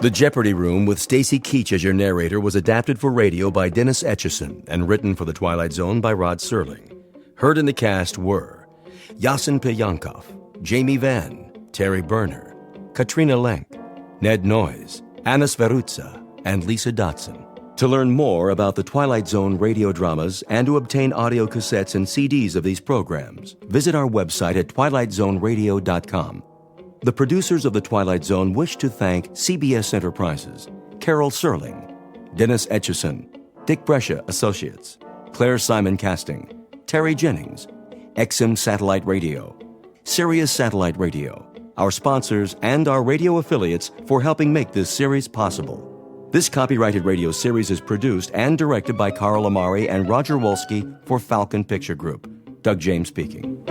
The Jeopardy Room with Stacy Keach as your narrator was adapted for radio by Dennis Etchison and written for The Twilight Zone by Rod Serling. Heard in the cast were Yasin Piyankov, Jamie Vann, Terry Berner, Katrina Lenk, Ned Noyes, Anna Sverutza, and Lisa Dotson. To learn more about the Twilight Zone radio dramas and to obtain audio cassettes and CDs of these programs, visit our website at twilightzoneradio.com. The producers of The Twilight Zone wish to thank CBS Enterprises, Carol Serling, Dennis Etchison, Dick Brescia Associates, Claire Simon Casting, Terry Jennings, XM Satellite Radio, Sirius Satellite Radio, our sponsors, and our radio affiliates for helping make this series possible. This copyrighted radio series is produced and directed by Carl Amari and Roger Wolski for Falcon Picture Group. Doug James speaking.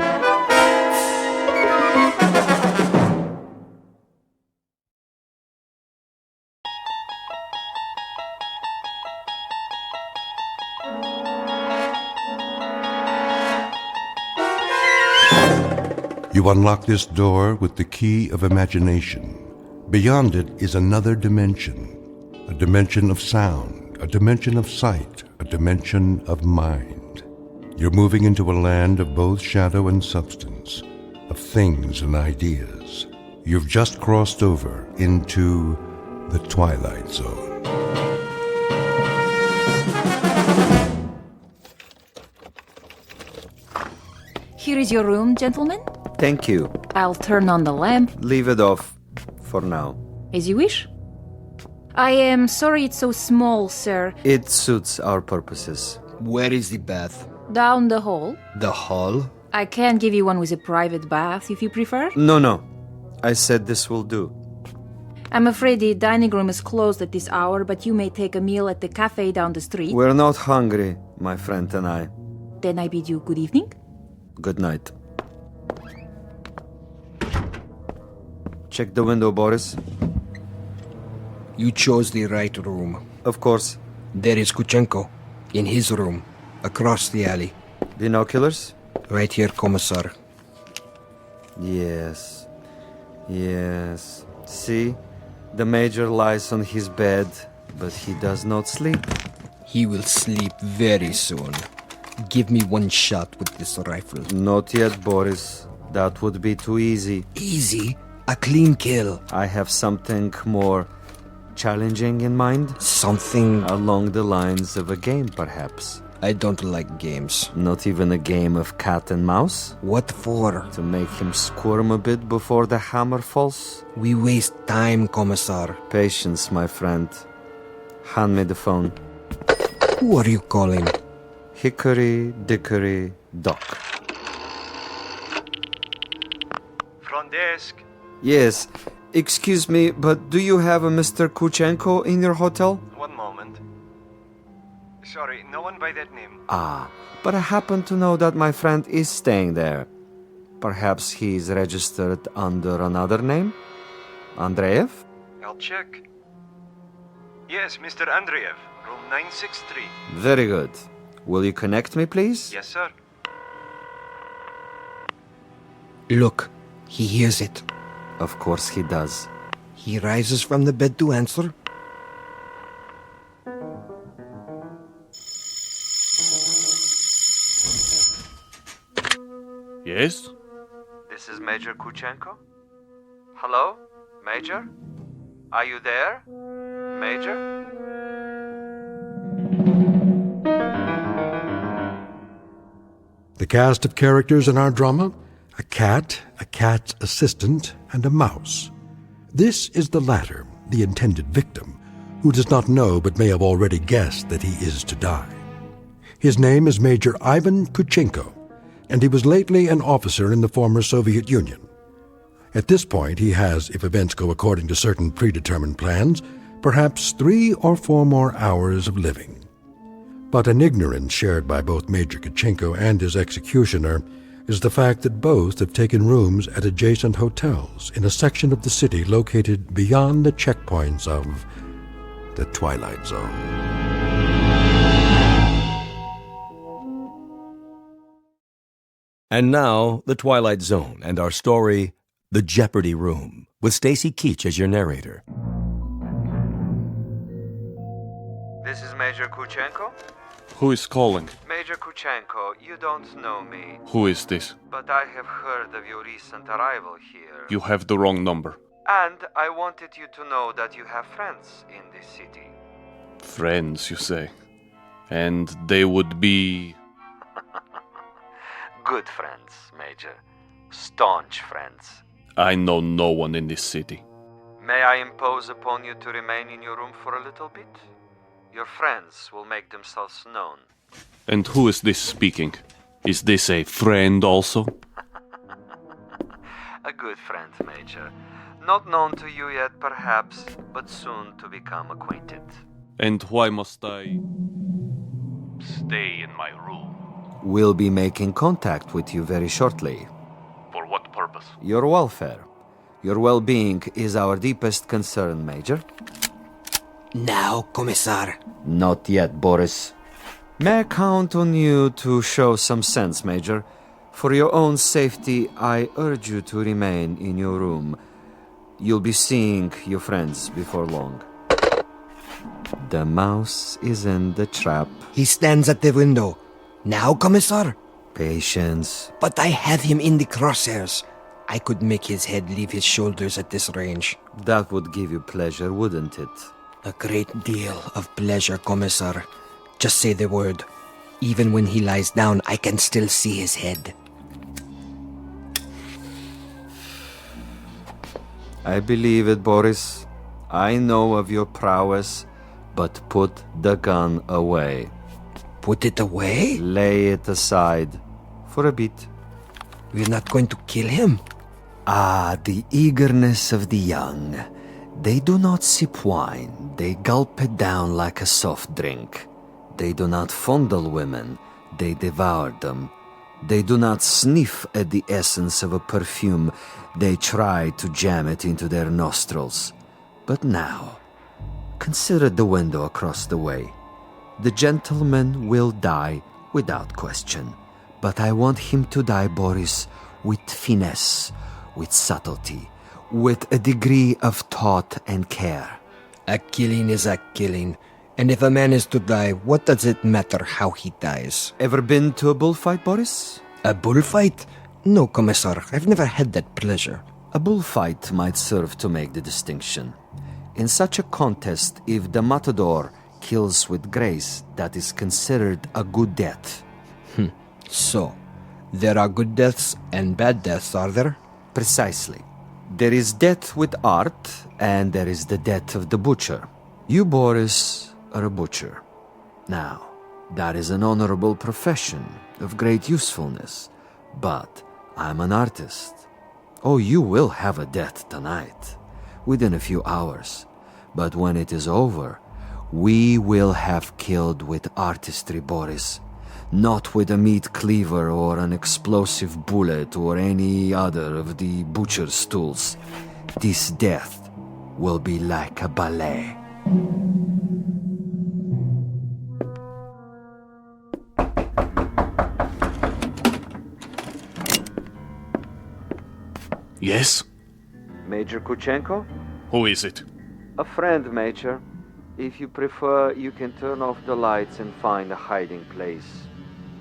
You unlock this door with the key of imagination. Beyond it is another dimension. A dimension of sound, a dimension of sight, a dimension of mind. You're moving into a land of both shadow and substance, of things and ideas. You've just crossed over into the Twilight Zone. Here is your room, gentlemen. Thank you. I'll turn on the lamp. Leave it off for now. As you wish. I am sorry it's so small, sir. It suits our purposes. Where is the bath? Down the hall. The hall? I can give you one with a private bath if you prefer. No. I said this will do. I'm afraid the dining room is closed at this hour, but you may take a meal at the cafe down the street. We're not hungry, my friend and I. Then I bid you good evening. Good night. Check the window, Boris. You chose the right room. Of course. There is Kuchenko, in his room, across the alley. Binoculars? Right here, Commissar. Yes. See? The Major lies on his bed, but he does not sleep. He will sleep very soon. Give me one shot with this rifle. Not yet, Boris. That would be too easy. Easy? A clean kill. I have something more challenging in mind. Something Along the lines of a game, perhaps. I don't like games. Not even a game of cat and mouse? What for? To make him squirm a bit before the hammer falls? We waste time, Commissar. Patience, my friend. Hand me the phone. Who are you calling? Hickory Dickory Dock. Front desk. Yes. Excuse me, but do you have a Mr. Kuchenko in your hotel? One moment. Sorry, no one by that name. But I happen to know that my friend is staying there. Perhaps he is registered under another name? Andreev? I'll check. Yes, Mr. Andreev, room 963. Very good. Will you connect me, please? Yes, sir. Look, he hears it. Of course he does. He rises from the bed to answer. Yes? This is Major Kuchenko. Hello? Major? Are you there? Major? The cast of characters in our drama: a cat, a cat's assistant, and a mouse. This is the latter, the intended victim, who does not know but may have already guessed that he is to die. His name is Major Ivan Kuchenko, and he was lately an officer in the former Soviet Union. At this point, he has, if events go according to certain predetermined plans, perhaps 3 or 4 more hours of living. But an ignorance shared by both Major Kuchenko and his executioner is the fact that both have taken rooms at adjacent hotels in a section of the city located beyond the checkpoints of the Twilight Zone. And now, The Twilight Zone and our story, The Jeopardy Room, with Stacy Keach as your narrator. This is Major Kuchenko? Who is calling? Major Kuchenko, you don't know me, Who is this? but I have heard of your recent arrival here. You have the wrong number. And I wanted you to know that you have friends in this city. Friends, you say. And they would be... Good friends, Major. Staunch friends. I know no one in this city. May I impose upon you to remain in your room for a little bit? Your friends will make themselves known. And who is this speaking? Is this a friend also? A good friend, Major. Not known to you yet, perhaps, but soon to become acquainted. And why must I stay in my room? We'll be making contact with you very shortly. For what purpose? Your welfare. Your well-being is our deepest concern, Major. Now, Commissar. Not yet, Boris. May I count on you to show some sense, Major? For your own safety, I urge you to remain in your room. You'll be seeing your friends before long. The mouse is in the trap. He stands at the window. Now, Commissar. Patience. But I have him in the crosshairs. I could make his head leave his shoulders at this range. That would give you pleasure, wouldn't it? A great deal of pleasure, Commissar. Just say the word. Even when he lies down, I can still see his head. I believe it, Boris. I know of your prowess, but put the gun away. Put it away? Lay it aside for a bit. We're not going to kill him. Ah, the eagerness of the young. They do not sip wine. They gulp it down like a soft drink. They do not fondle women. They devour them. They do not sniff at the essence of a perfume. They try to jam it into their nostrils. But now, consider the window across the way. The gentleman will die without question. But I want him to die, Boris, with finesse, with subtlety, with a degree of thought and care. A killing is a killing. And if a man is to die, what does it matter how he dies? Ever been to a bullfight, Boris? A bullfight? No, Commissar. I've never had that pleasure. A bullfight might serve to make the distinction. In such a contest, if the matador kills with grace, that is considered a good death. So, there are good deaths and bad deaths, are there? Precisely. There is death with art, and there is the death of the butcher. You, Boris, are a butcher. Now, that is an honorable profession of great usefulness. But I'm an artist. Oh, you will have a death tonight, within a few hours. But when it is over, we will have killed with artistry, Boris. Not with a meat cleaver or an explosive bullet or any other of the butcher's tools. This death will be like a ballet. Yes? Major Kuchenko? Who is it? A friend, Major. If you prefer, you can turn off the lights and find a hiding place.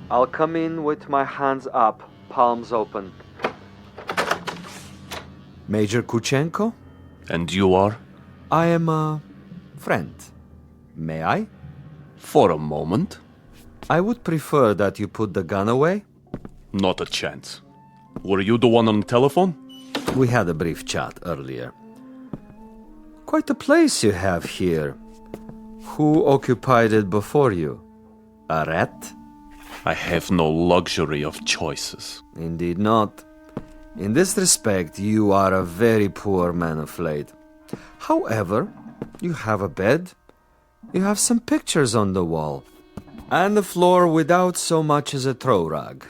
I'll come in with my hands up, palms open. Major Kuchenko? And you are? I am a friend. May I? For a moment? I would prefer that you put the gun away. Not a chance. Were you the one on the telephone? We had a brief chat earlier. Quite a place you have here. Who occupied it before you? A rat? I have no luxury of choices. Indeed not. In this respect, you are a very poor man of late. However, you have a bed, you have some pictures on the wall, and the floor without so much as a throw rug.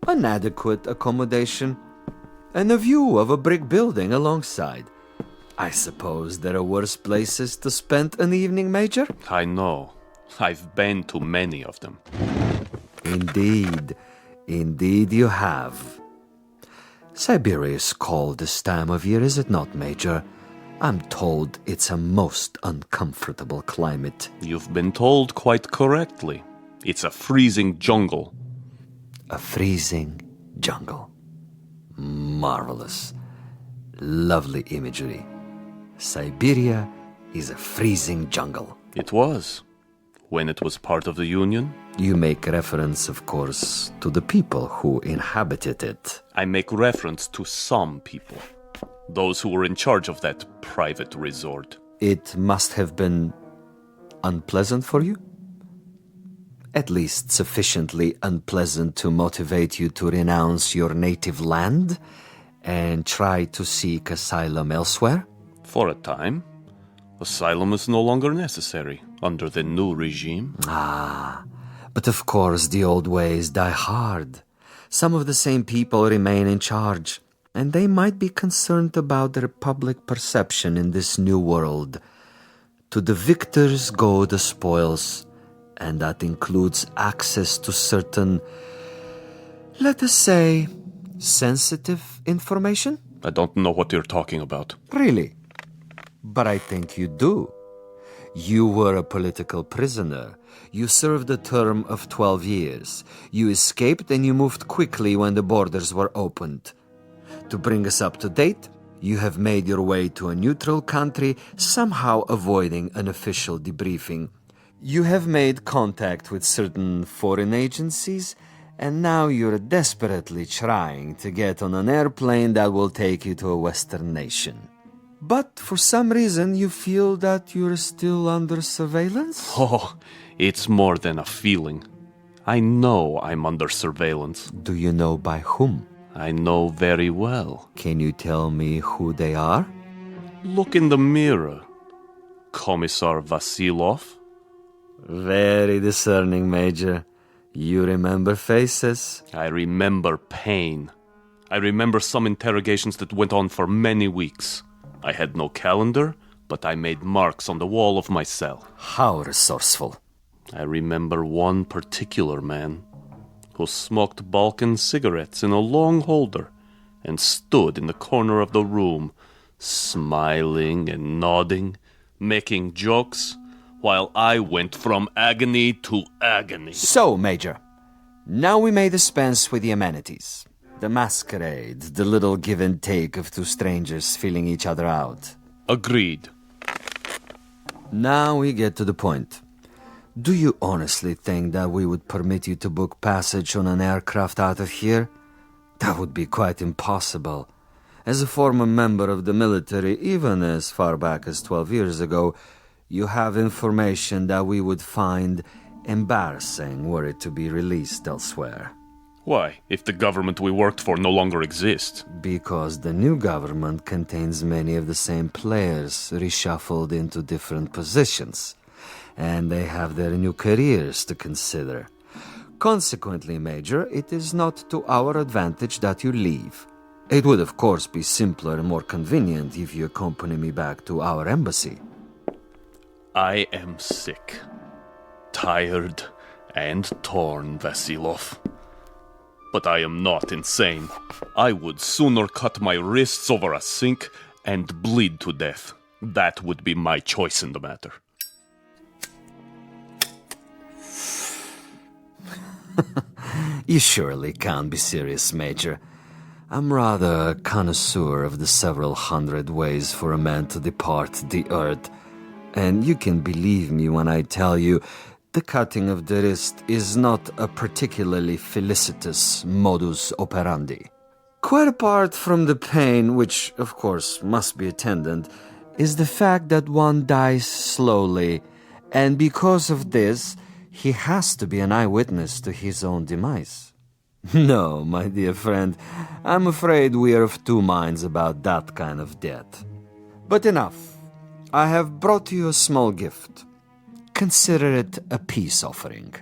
An adequate accommodation, and a view of a brick building alongside. I suppose there are worse places to spend an evening, Major? I know. I've been to many of them. Indeed. Indeed you have. Siberia is cold this time of year, is it not, Major? I'm told it's a most uncomfortable climate. You've been told quite correctly. It's a freezing jungle. A freezing jungle. Marvelous. Lovely imagery. Siberia is a freezing jungle. It was. When it was part of the Union. You make reference, of course, to the people who inhabited it. I make reference to some people. Those who were in charge of that private resort. It must have been unpleasant for you? At least sufficiently unpleasant to motivate you to renounce your native land and try to seek asylum elsewhere? For a time. Asylum is no longer necessary under the new regime. But of course the old ways die hard. Some of the same people remain in charge, and they might be concerned about their public perception in this new world. To the victors go the spoils, and that includes access to certain, let us say, sensitive information? I don't know what you're talking about. Really? But I think you do. You were a political prisoner. You served a term of 12 years. You escaped and you moved quickly when the borders were opened. To bring us up to date, you have made your way to a neutral country, somehow avoiding an official debriefing. You have made contact with certain foreign agencies, and now you're desperately trying to get on an airplane that will take you to a Western nation. But for some reason you feel that you're still under surveillance? Oh, it's more than a feeling. I know I'm under surveillance. Do you know by whom? I know very well. Can you tell me who they are? Look in the mirror. Commissar Vasilov. Very discerning, Major. You remember faces? I remember pain. I remember some interrogations that went on for many weeks. I had no calendar, but I made marks on the wall of my cell. How resourceful. I remember one particular man who smoked Balkan cigarettes in a long holder and stood in the corner of the room, smiling and nodding, making jokes, while I went from agony to agony. So, Major, now we may dispense with the amenities. The masquerade, the little give and take of two strangers feeling each other out. Agreed. Now we get to the point. Do you honestly think that we would permit you to book passage on an aircraft out of here? That would be quite impossible. As a former member of the military, even as far back as 12 years ago, you have information that we would find embarrassing were it to be released elsewhere. Why, if the government we worked for no longer exists? Because the new government contains many of the same players reshuffled into different positions, and they have their new careers to consider. Consequently, Major, it is not to our advantage that you leave. It would, of course, be simpler and more convenient if you accompany me back to our embassy. I am sick, tired, and torn, Vasilov. But I am not insane. I would sooner cut my wrists over a sink and bleed to death. That would be my choice in the matter. You surely can't be serious, Major. I'm rather a connoisseur of the several hundred ways for a man to depart the earth. And you can believe me when I tell you the cutting of the wrist is not a particularly felicitous modus operandi. Quite apart from the pain, which of course must be attendant, is the fact that one dies slowly, and because of this, he has to be an eyewitness to his own demise. No, my dear friend, I'm afraid we are of two minds about that kind of death. But enough. I have brought you a small gift. Consider it a peace offering.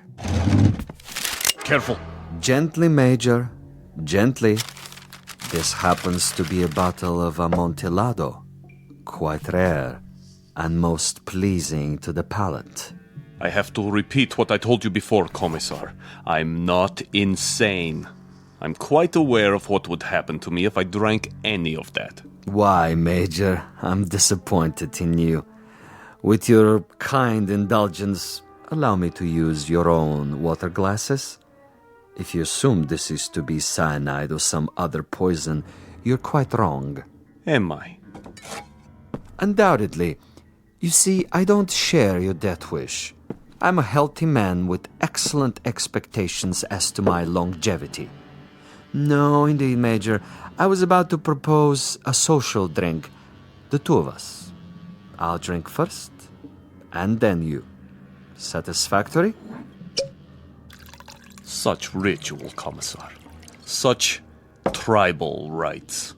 Careful. Gently, Major. Gently. This happens to be a bottle of Amontillado. Quite rare and most pleasing to the palate. I have to repeat what I told you before, Commissar. I'm not insane. I'm quite aware of what would happen to me if I drank any of that. Why, Major? I'm disappointed in you. With your kind indulgence, allow me to use your own water glasses. If you assume this is to be cyanide or some other poison, you're quite wrong. Am I? Undoubtedly. You see, I don't share your death wish. I'm a healthy man with excellent expectations as to my longevity. No, indeed, Major. I was about to propose a social drink. The two of us. I'll drink first, and then you. Satisfactory? Such ritual, Commissar. Such tribal rites.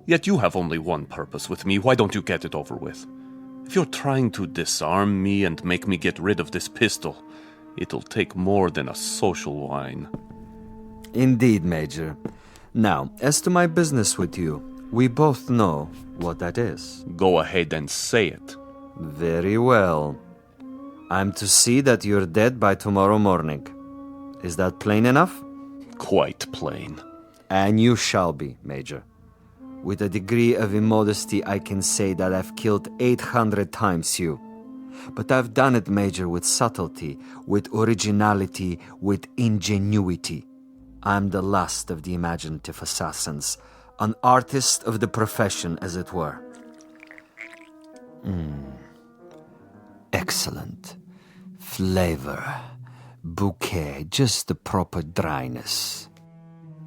Yet you have only one purpose with me. Why don't you get it over with? If you're trying to disarm me and make me get rid of this pistol, it'll take more than a social wine. Indeed, Major. Now, as to my business with you, we both know what that is. Go ahead and say it. Very well. I'm to see that you're dead by tomorrow morning. Is that plain enough? Quite plain. And you shall be, Major. With a degree of immodesty, I can say that I've killed 800 times you. But I've done it, Major, with subtlety, with originality, with ingenuity. I'm the last of the imaginative assassins, an artist of the profession, as it were. Excellent. Flavor. Bouquet, just the proper dryness.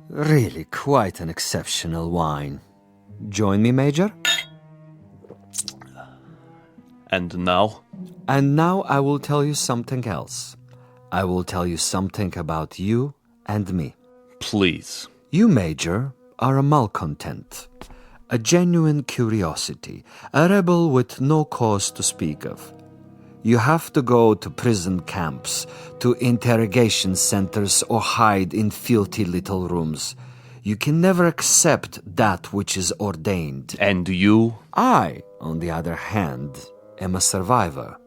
Really quite an exceptional wine. Join me, Major? And now? And now I will tell you something else. I will tell you something about you and me. Please. You, Major, are a malcontent, a genuine curiosity, a rebel with no cause to speak of. You have to go to prison camps, to interrogation centers, or hide in filthy little rooms. You can never accept that which is ordained. And you? I, on the other hand, am a survivor.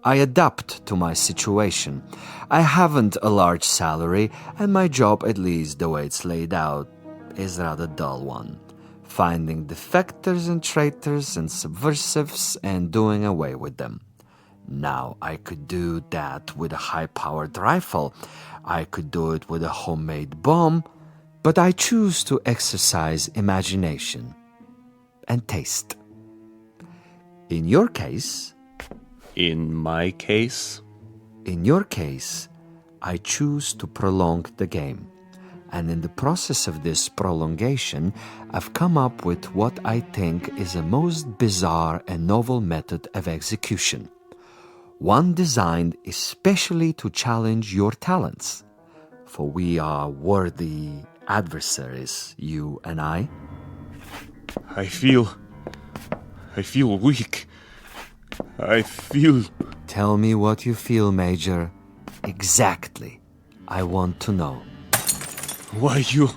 I adapt to my situation. I haven't a large salary, and my job, at least the way it's laid out, is a rather dull one. Finding defectors and traitors and subversives and doing away with them. Now, I could do that with a high-powered rifle. I could do it with a homemade bomb. But I choose to exercise imagination and taste. In your case... In my case? In your case, I choose to prolong the game. And in the process of this prolongation, I've come up with what I think is a most bizarre and novel method of execution. One designed especially to challenge your talents. For we are worthy adversaries, you and I. I feel weak. I feel... Tell me what you feel, Major. Exactly. I want to know. Why, you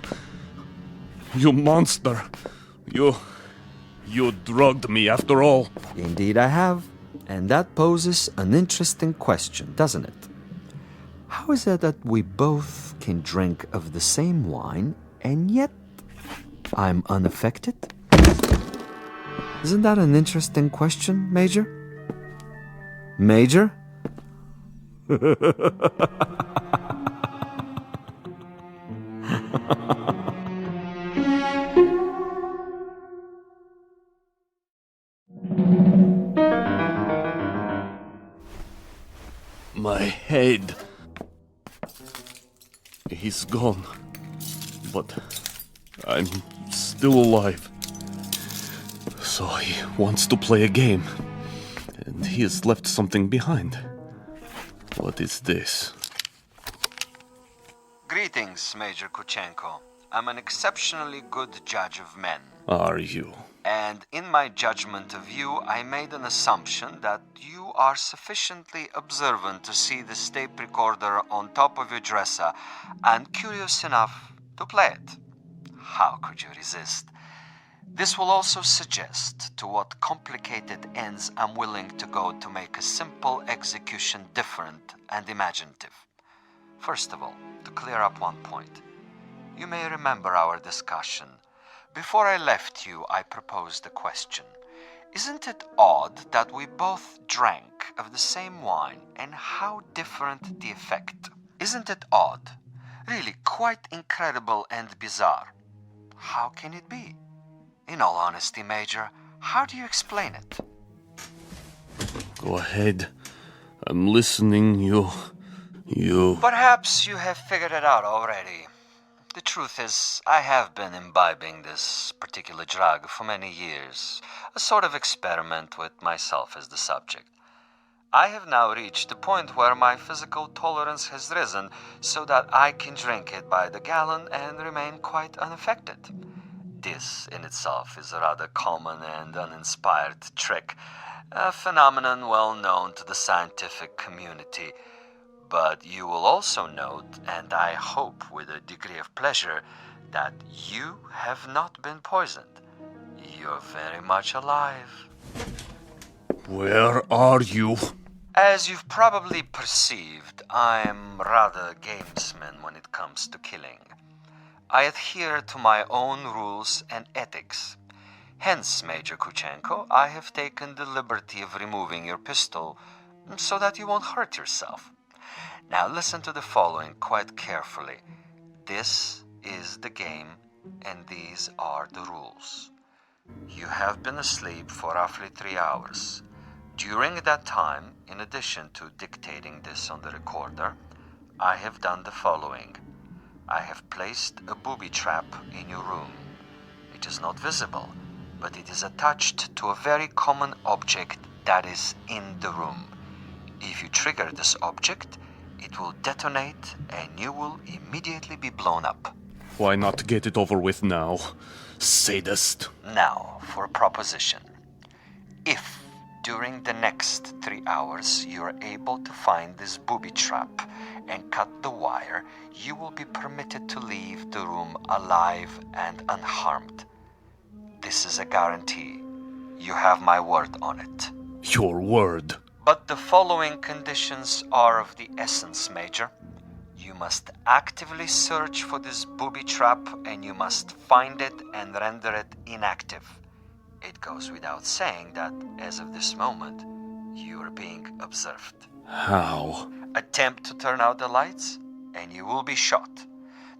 monster. You drugged me after all. Indeed I have. And that poses an interesting question, doesn't it? How is it that we both can drink of the same wine, and yet I'm unaffected? Isn't that an interesting question, Major? Major? My head. He's gone. But I'm still alive. So he wants to play a game. And he has left something behind. What is this? Greetings, Major Kuchenko. I'm an exceptionally good judge of men. Are you? And in my judgment of you, I made an assumption that you are sufficiently observant to see the tape recorder on top of your dresser and curious enough to play it. How could you resist? This will also suggest to what complicated ends I'm willing to go to make a simple execution different and imaginative. First of all, to clear up one point. You may remember our discussion. Before I left you, I proposed a question. Isn't it odd that we both drank of the same wine, and how different the effect? Isn't it odd? Really quite incredible and bizarre. How can it be? In all honesty, Major, how do you explain it? Go ahead. I'm listening. You... Perhaps you have figured it out already. The truth is, I have been imbibing this particular drug for many years, a sort of experiment with myself as the subject. I have now reached the point where my physical tolerance has risen so that I can drink it by the gallon and remain quite unaffected. This in itself is a rather common and uninspired trick, a phenomenon well known to the scientific community. But you will also note, and I hope with a degree of pleasure, that you have not been poisoned. You're very much alive. Where are you? As you've probably perceived, I'm rather a gamesman when it comes to killing. I adhere to my own rules and ethics. Hence, Major Kuchenko, I have taken the liberty of removing your pistol so that you won't hurt yourself. Now listen to the following quite carefully. This is the game, and these are the rules. You have been asleep for roughly 3 hours. During that time, in addition to dictating this on the recorder, I have done the following. I have placed a booby trap in your room. It is not visible, but it is attached to a very common object that is in the room. If you trigger this object, it will detonate and you will immediately be blown up. Why not get it over with now? Sadist. Now, for a proposition. If during the next 3 hours you are able to find this booby trap and cut the wire, you will be permitted to leave the room alive and unharmed. This is a guarantee. You have my word on it. Your word. But the following conditions are of the essence, Major. You must actively search for this booby trap and you must find it and render it inactive. It goes without saying that, as of this moment, you are being observed. How? Attempt to turn out the lights and you will be shot.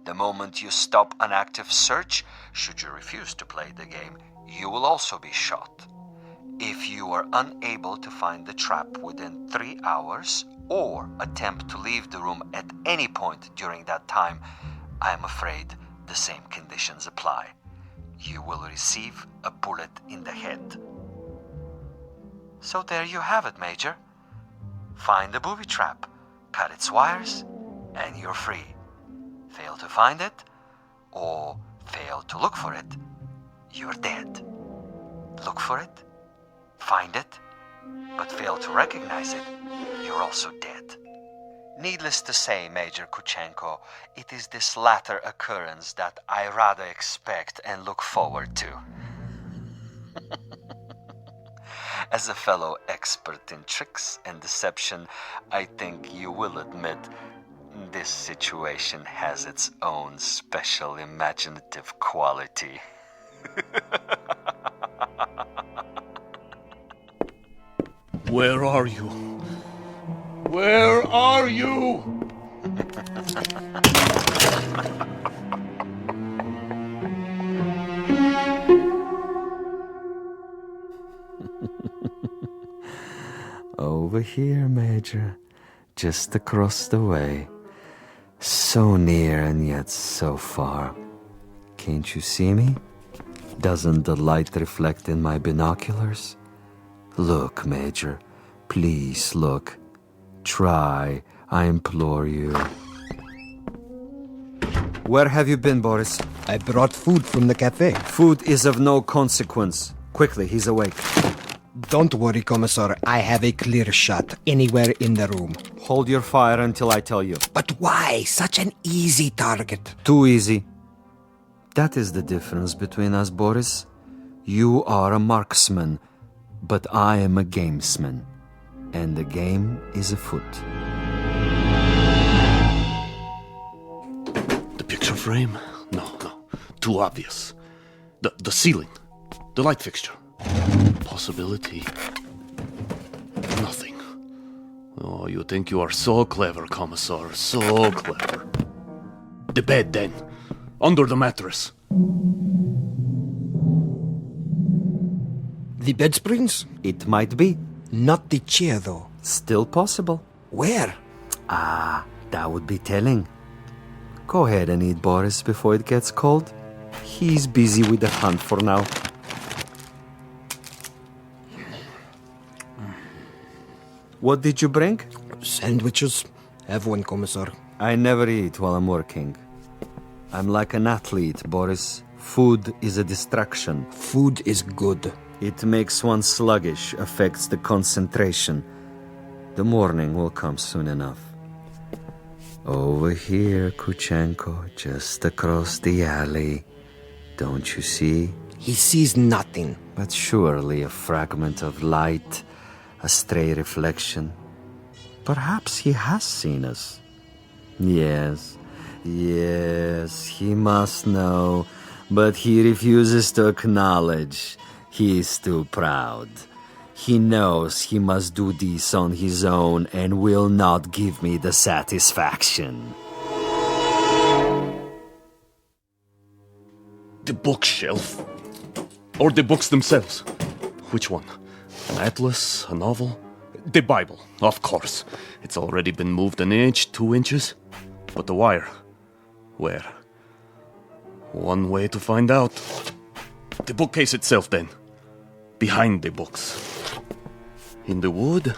The moment you stop an active search, should you refuse to play the game, you will also be shot. If you are unable to find the trap within 3 hours or attempt to leave the room at any point during that time, I am afraid the same conditions apply. You will receive a bullet in the head. So there you have it, Major. Find the booby trap, cut its wires, and you're free. Fail to find it, or fail to look for it, you're dead. Look for it, find it, but fail to recognize it, you're also dead. Needless to say, Major Kuchenko, it is this latter occurrence that I rather expect and look forward to. As a fellow expert in tricks and deception, I think you will admit this situation has its own special imaginative quality. Where are you? Where are you? Over here, Major. Just across the way. So near and yet so far. Can't you see me? Doesn't the light reflect in my binoculars? Look, Major. Please look. Try, I implore you. Where have you been, Boris? I brought food from the cafe. Food is of no consequence. Quickly, he's awake. Don't worry, Commissar. I have a clear shot anywhere in the room. Hold your fire until I tell you. But why such an easy target? Too easy. That is the difference between us, Boris. You are a marksman, but I am a gamesman. And the game is afoot. The picture frame. too obvious. The ceiling. The light fixture. Possibility. Nothing. Oh, you think you are so clever, Commissar. So clever. The bed, then. Under the mattress. The bed springs? It might be. Not the chair, though. Still possible. Where? That would be telling. Go ahead and eat, Boris, before it gets cold. He's busy with the hunt for now. What did you bring? Sandwiches. Have one, Commissar. I never eat while I'm working. I'm like an athlete, Boris. Food is a distraction. Food is good. It makes one sluggish, affects the concentration. The morning will come soon enough. Over here, Kuchenko, just across the alley. Don't you see? He sees nothing. But surely a fragment of light, a stray reflection. Perhaps he has seen us. Yes, he must know, but he refuses to acknowledge. He is too proud. He knows he must do this on his own and will not give me the satisfaction. The bookshelf. Or the books themselves. Which one? An atlas? A novel? The Bible, of course. It's already been moved an inch, 2 inches. But the wire? Where? One way to find out. The bookcase itself, then. Behind the books. In the wood,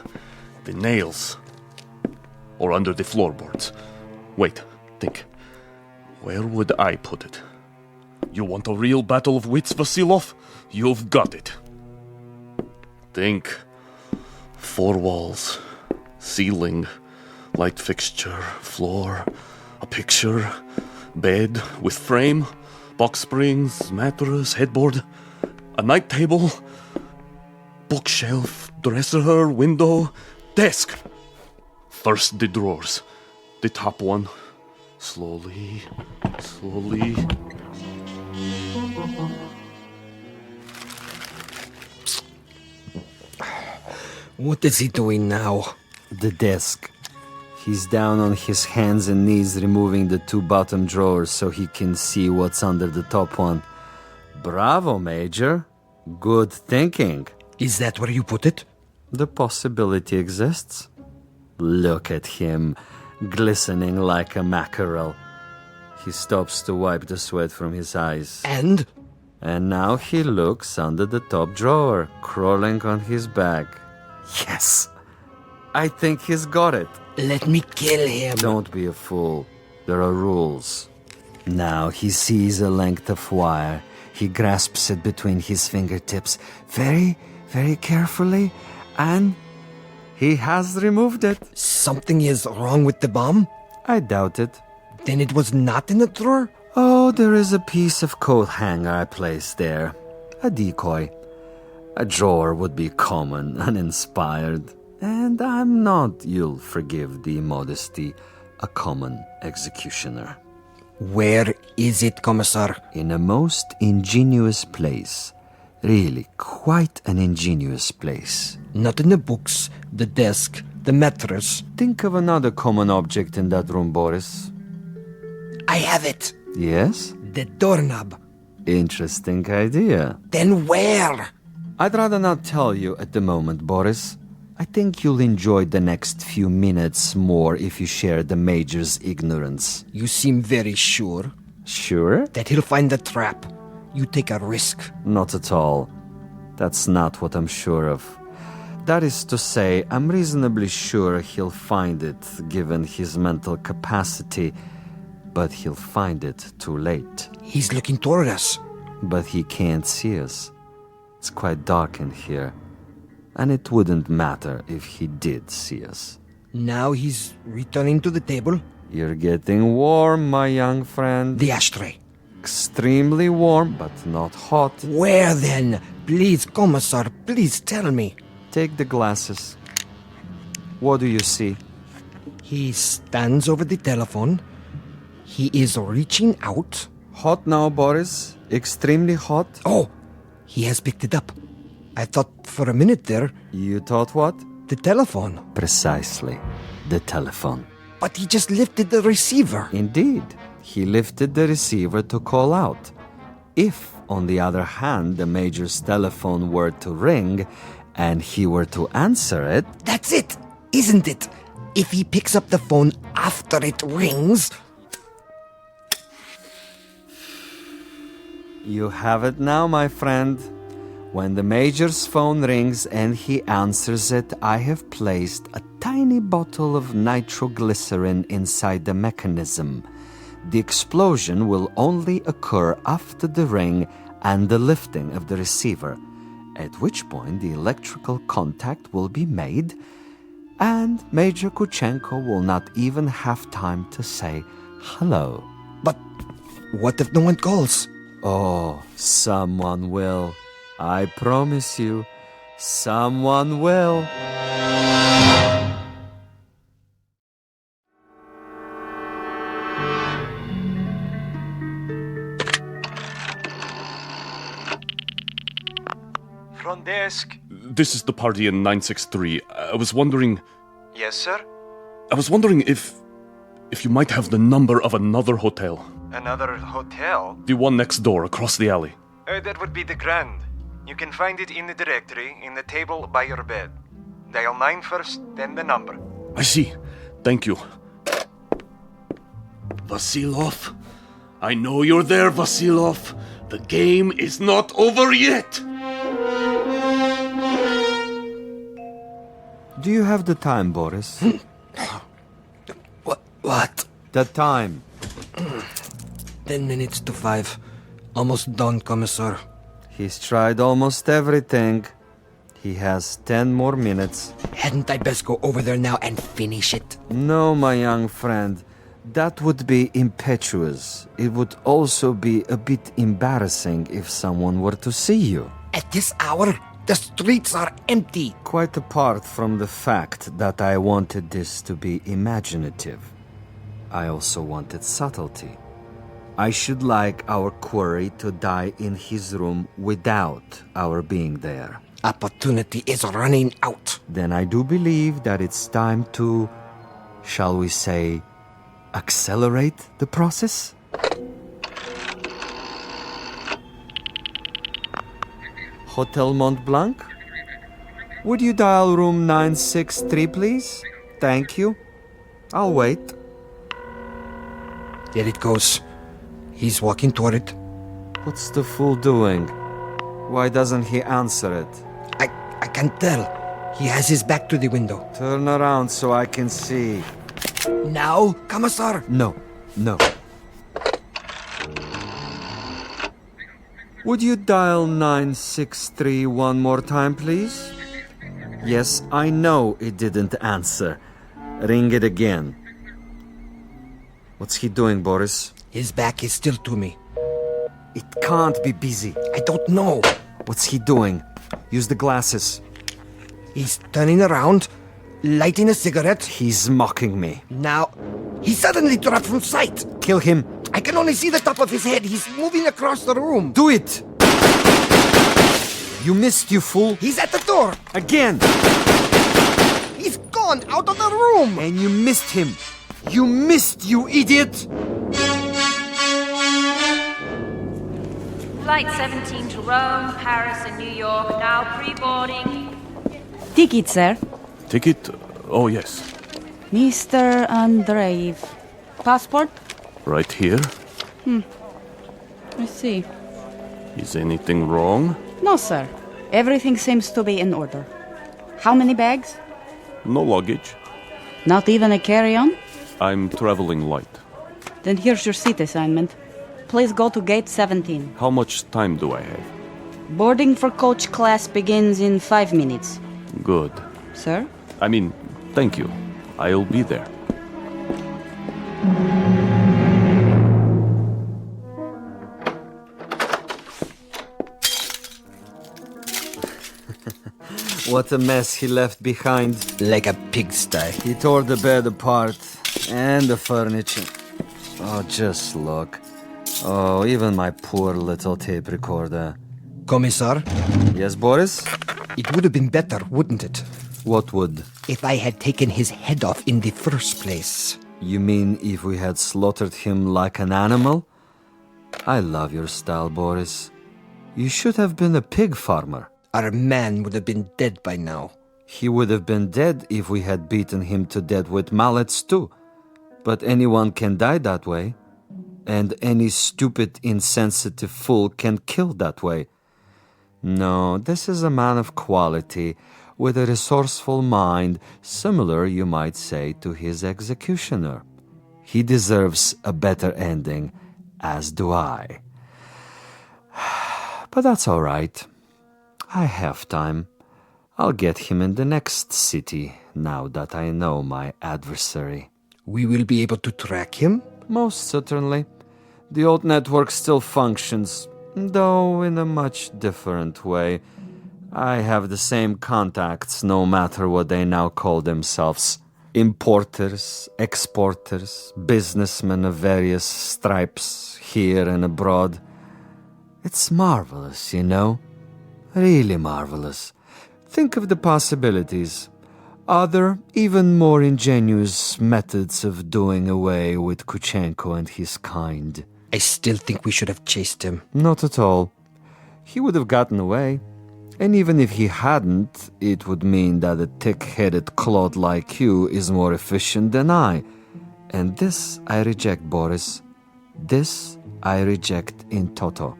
the nails. Or under the floorboards. Wait, think. Where would I put it? You want a real battle of wits, Vasilov? You've got it. Think. 4 walls. Ceiling. Light fixture. Floor. A picture. Bed with frame. Box springs. Mattress. Headboard. A night table. Bookshelf. Dresser. Window. Desk. First the drawers. The top one. Slowly. What is he doing now? The desk. He's down on his hands and knees removing the 2 bottom drawers so he can see what's under the top one. Bravo, Major. Good thinking. Is that where you put it? The possibility exists. Look at him, glistening like a mackerel. He stops to wipe the sweat from his eyes. And now he looks under the top drawer, crawling on his back. Yes! I think he's got it. let me kill him. Don't be a fool. There are rules. Now he sees a length of wire. He grasps it between his fingertips very, very carefully, and he has removed it. Something is wrong with the bomb? I doubt it. Then it was not in the drawer? Oh, there is a piece of coat hanger I placed there. A decoy. A drawer would be common, uninspired. And I'm not, you'll forgive the immodesty, a common executioner. Where is it, Commissar? In a most ingenious place. Really, quite an ingenious place. Not in the books, the desk, the mattress. Think of another common object in that room, Boris. I have it. Yes? The doorknob. Interesting idea. Then where? I'd rather not tell you at the moment, Boris. I think you'll enjoy the next few minutes more if you share the Major's ignorance. You seem very sure. Sure? That he'll find the trap. You take a risk. Not at all. That's not what I'm sure of. That is to say, I'm reasonably sure he'll find it, given his mental capacity, but he'll find it too late. He's looking toward us. But he can't see us. It's quite dark in here, and it wouldn't matter if he did see us. Now he's returning to the table. You're getting warm, my young friend. The ashtray. Extremely warm, but not hot. Where then? Please, Commissar, please tell me. Take the glasses. What do you see? He stands over the telephone. He is reaching out, Hot now, Boris. Extremely hot. Oh, he has picked it up. I thought for a minute there, You thought what? the telephone. Precisely. The telephone. But he just lifted the receiver. Indeed. He lifted the receiver to call out. If, on the other hand, the Major's telephone were to ring and he were to answer it, That's it, isn't it? If he picks up the phone after it rings... you have it now, my friend. When the Major's phone rings and he answers it, I have placed a tiny bottle of nitroglycerin inside the mechanism. The explosion will only occur after the ring and the lifting of the receiver, at which point the electrical contact will be made, and Major Kuchenko will not even have time to say hello. But what if no one calls? Oh, someone will. I promise you, someone will. Front desk. This is the party in 963. I was wondering Yes, sir? if you might have the number of another hotel. Another hotel? The one next door across the alley. That would be the Grand. You can find it in the directory, in the table by your bed. Dial 9 first, then the number. I see. Thank you. Vasilov? I know you're there, Vasilov. The game is not over yet. Do you have the time, Boris? What? The time. 10 minutes to 5. Almost done, Commissar. He's tried almost everything. He has 10 more minutes. Hadn't I best go over there now and finish it? No, my young friend. That would be impetuous. It would also be a bit embarrassing if someone were to see you. At this hour, the streets are empty. Quite apart from the fact that I wanted this to be imaginative, I also wanted subtlety. I should like our quarry to die in his room without our being there. Opportunity is running out. Then I do believe that it's time to, shall we say, accelerate the process? Hotel Mont Blanc? Would you dial room 963, please? Thank you. I'll wait. There it goes. He's walking toward it. What's the fool doing? Why doesn't he answer it? I can't tell. He has his back to the window. Turn around so I can see. Now, Commissar. No. Would you dial 963 one more time, please? Yes, I know it didn't answer. Ring it again. What's he doing, Boris? His back is still to me. It can't be busy. I don't know. What's he doing? Use the glasses. He's turning around, lighting a cigarette. He's mocking me. Now, he suddenly dropped from sight. Kill him. I can only see the top of his head. He's moving across the room. Do it! You missed, you fool. He's at the door. Again! He's gone out of the room. And you missed him. You missed, you idiot! Flight 17 to Rome, Paris, and New York, now pre-boarding. Ticket, sir. Ticket? Oh, yes. Mr. Andreev. Passport? Right here. I see. Is anything wrong? No, sir. Everything seems to be in order. How many bags? No luggage. Not even a carry-on? I'm traveling light. Then here's your seat assignment. Please go to gate 17. How much time do I have? Boarding for coach class begins in 5 minutes. Good. Sir? I mean, thank you. I'll be there. What a mess he left behind. Like a pigsty. He tore the bed apart and the furniture. Oh, just look. Oh, even my poor little tape recorder. Commissar, Yes, Boris? it would have been better, wouldn't it, What would? if I had taken his head off in the first place? You mean if we had slaughtered him like an animal? I love your style, Boris. You should have been a pig farmer. Our man would have been dead by now. He would have been dead if we had beaten him to death with mallets too. But anyone can die that way. And any stupid, insensitive fool can kill that way. No, this is a man of quality, with a resourceful mind, similar, you might say, to his executioner. He deserves a better ending, as do I. But that's all right. I have time. I'll get him in the next city, now that I know my adversary. We will be able to track him? Most certainly. The old network still functions, though in a much different way. I have the same contacts, no matter what they now call themselves. Importers, exporters, businessmen of various stripes, here and abroad. It's marvelous, you know. Really marvelous. Think of the possibilities. Other, even more ingenious methods of doing away with Kuchenko and his kind. I still think we should have chased him. Not at all. He would have gotten away. And even if he hadn't, it would mean that a thick-headed clod like you is more efficient than I. And this I reject, Boris. This I reject in toto.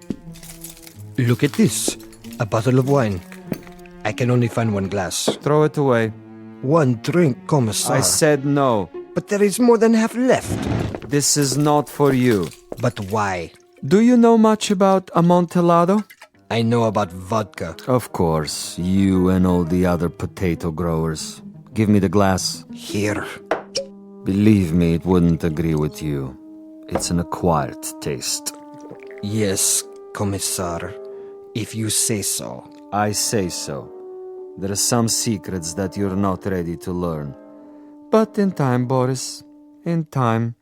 Look at this. A bottle of wine. I can only find one glass. Throw it away. One drink, Commissar. I said no. But there is more than half left. This is not for you. But why? Do you know much about Amontillado? I know about vodka. Of course, you and all the other potato growers. Give me the glass. Here. Believe me, it wouldn't agree with you. It's an acquired taste. Yes, Commissar. If you say so. I say so. There are some secrets that you're not ready to learn. But in time, Boris. In time.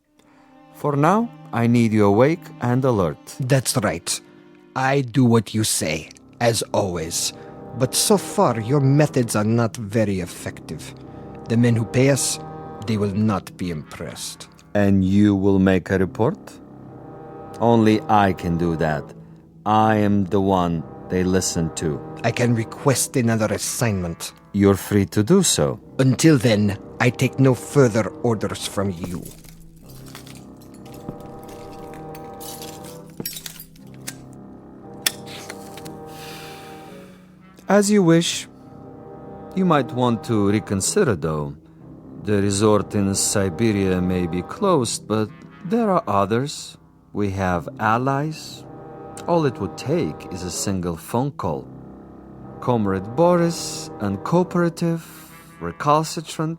For now, I need you awake and alert. That's right. I do what you say, as always. But so far, your methods are not very effective. The men who pay us, they will not be impressed. And you will make a report? Only I can do that. I am the one they listen to. I can request another assignment. You're free to do so. Until then, I take no further orders from you. As you wish. You might want to reconsider, though. The resort in Siberia may be closed, but there are others. We have allies. All it would take is a single phone call. Comrade Boris, uncooperative, recalcitrant,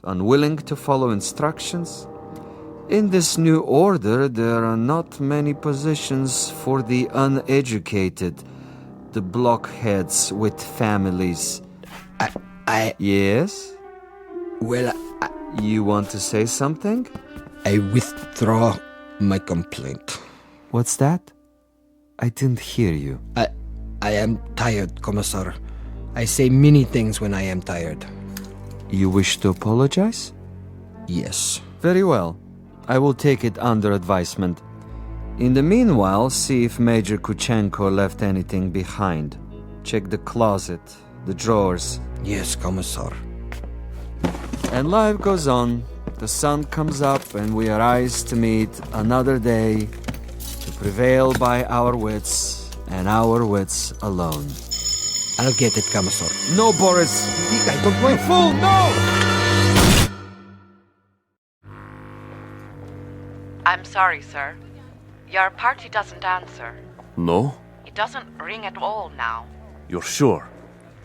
unwilling to follow instructions. In this new order, there are not many positions for the uneducated, the blockheads with families. Yes? Well, You want to say something? I withdraw my complaint. What's that? I didn't hear you. I am tired, Commissar. I say many things when I am tired. You wish to apologize? Yes. Very well. I will take it under advisement. In the meanwhile, see if Major Kuchenko left anything behind. Check the closet, the drawers. Yes, Commissar. And life goes on. The sun comes up and we arise to meet another day, to prevail by our wits and our wits alone. I'll get it, Commissar. No, Boris! I don't want... Fool, no! I'm sorry, sir. Your party doesn't answer. No? It doesn't ring at all now. You're sure?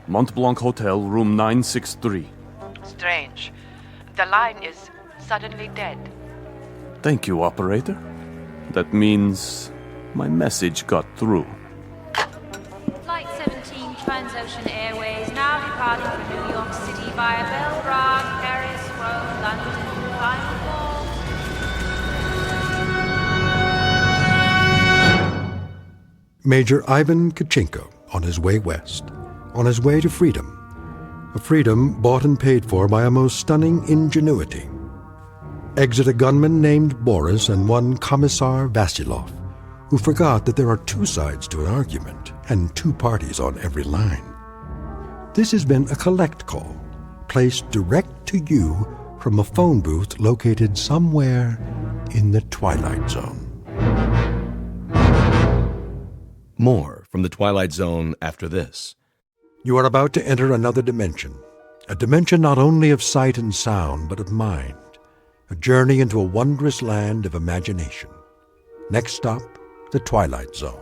Mont Blanc Hotel, room 963. Strange. The line is suddenly dead. Thank you, operator. That means my message got through. Flight 17 Transocean Airways now departing for New York City via Belgrade, Paris, Rome, London, final call. Major Ivan Kachinko on his way west, on his way to freedom, a freedom bought and paid for by a most stunning ingenuity. Exit a gunman named Boris and one Commissar Vasilov, who forgot that there are two sides to an argument and two parties on every line. This has been a collect call, placed direct to you from a phone booth located somewhere in the Twilight Zone. More from the Twilight Zone after this. You are about to enter another dimension, a dimension not only of sight and sound, but of mind, a journey into a wondrous land of imagination. Next stop, the Twilight Zone.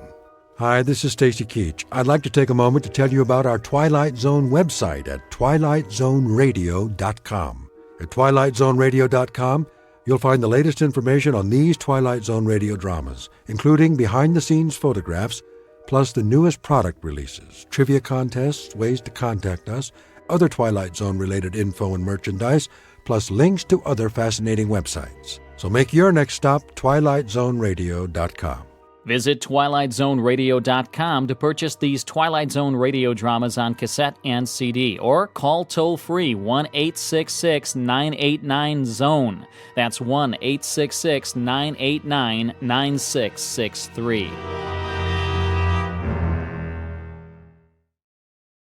Hi, this is Stacy Keach. I'd like to take a moment to tell you about our Twilight Zone website at twilightzoneradio.com. At twilightzoneradio.com, you'll find the latest information on these Twilight Zone radio dramas, including behind-the-scenes photographs, plus the newest product releases, trivia contests, ways to contact us, other Twilight Zone-related info and merchandise, plus links to other fascinating websites. So make your next stop twilightzoneradio.com. Visit twilightzoneradio.com to purchase these Twilight Zone radio dramas on cassette and CD, or call toll-free 1-866-989-ZONE. That's 1-866-989-9663.